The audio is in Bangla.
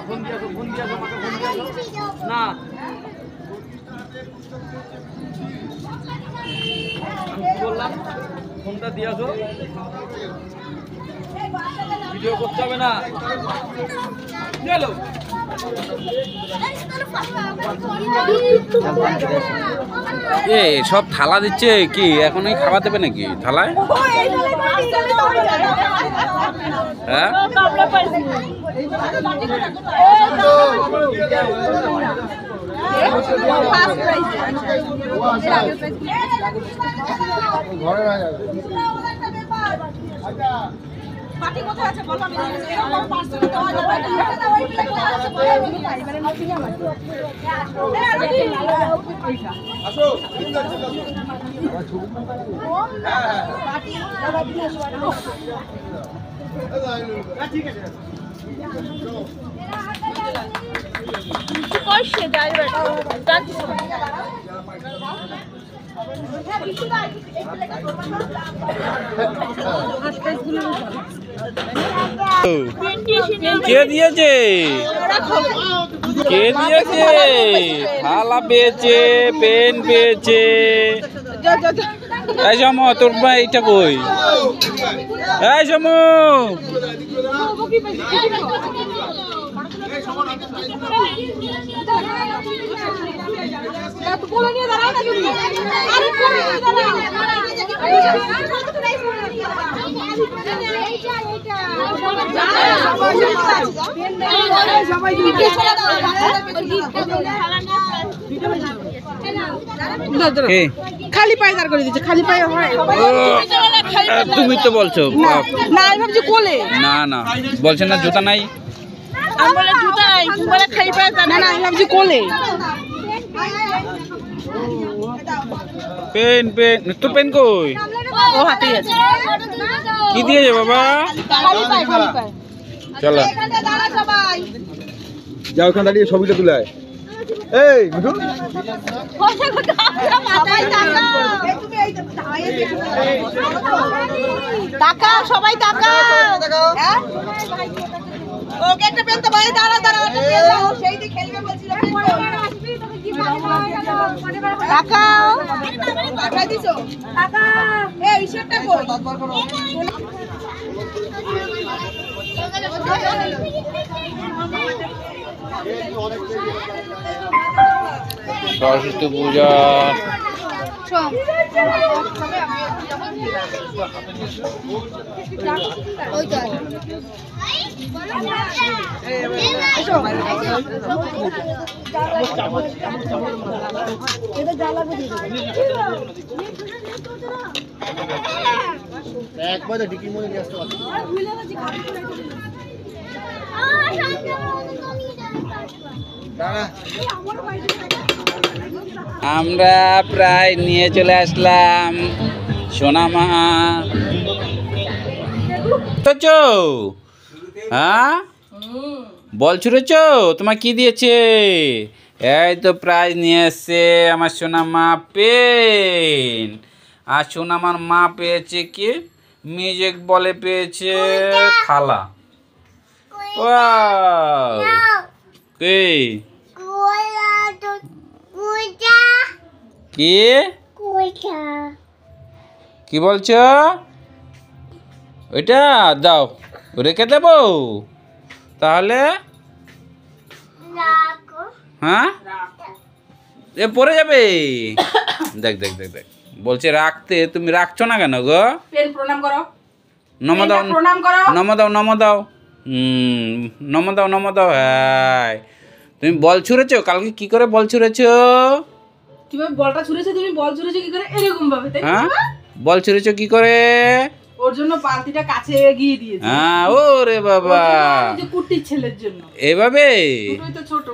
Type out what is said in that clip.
ফোন দিয়ে না আমি বললাম ফোনটা দিয়ে আসো, ভিডিও করতে হবে না। চলো এ সব থালা দিচ্ছে কি, এখনই খাবার দেবে নাকি থালায়? হ্যাঁ কে দিয়েছে? কে দিয়েছে? থালা পেয়েছে, পেন পেয়েছে। এই সমু তোর ভাই এটা কই? এই সমু খালি পায়ে দাঁড় করে দিচ্ছে, খালি পায়ে হয়। তুমি তো বলছো না, আমি ভাবছি কোলে। না না বলছেন না জুতা নাই, আমি বলে জুতা নাই, তুমি বলে খালি পায়ে দাঁড়। না না, আমি ভাবছি কোলে। পেন পেন তোর পেন কই? ও হাতেই আছে। কি দিয়েছে বাবা? খালি পায়ে, খালি পায়ে। চলো যাও, ওখানে দাঁড়িয়ে ছবিটা তুলে আয়। এই মিঠু টাকা, সবাই টাকা। ওকে একটা পেন তো ভাই, দাঁড়া দাঁড়া, সেই দিয়ে খেলবে বলছিল। টাকা টাকা দিছো? টাকা এই হিসাবটা কই? সরস্বতী পূজা একবার ডিকির মধ্যে নিয়ে আসতে পারছি। আমরা প্রায় নিয়ে চলে আসলাম সোনামা। হ্যাঁ বল ছুড়েছ? তোমার কি দিয়েছে? এই তো প্রাইজ নিয়ে এসছে আমার সোনামা, পেন। আর সোনামার মা পেয়েছে কি? মিউজিক বলে পেয়েছে থালা। ওয়াও কি কি কি বলছো? ওইটা দাও, রেখে দেবো তাহলে। হ্যাঁ এ পড়ে যাবে। দেখ দেখ দেখ দেখ বলছে রাখতে, তুমি রাখছো না কেন গো? পেন প্রণাম করো, নম দাও, প্রণাম করো, নম দাও, নম দাও, নম দাও, নম দাও। হ্যাঁ তুমি বল ছুঁড়েছো কালকে? কি করে বল ছুঁড়েছো? কিভাবে বলটা ছুঁড়েছে? তুমি বল ছুঁড়েছো কি করে? এরকম ভাবে, তাই না? হ্যাঁ বল ছুঁড়েছো কি করে? ওর জন্য বালতিটা কাছে এগিয়ে দিয়েছে। হ্যাঁ ওরে বাবা, যে কুটির ছেলের জন্য এভাবে দুটোই তো ছোট।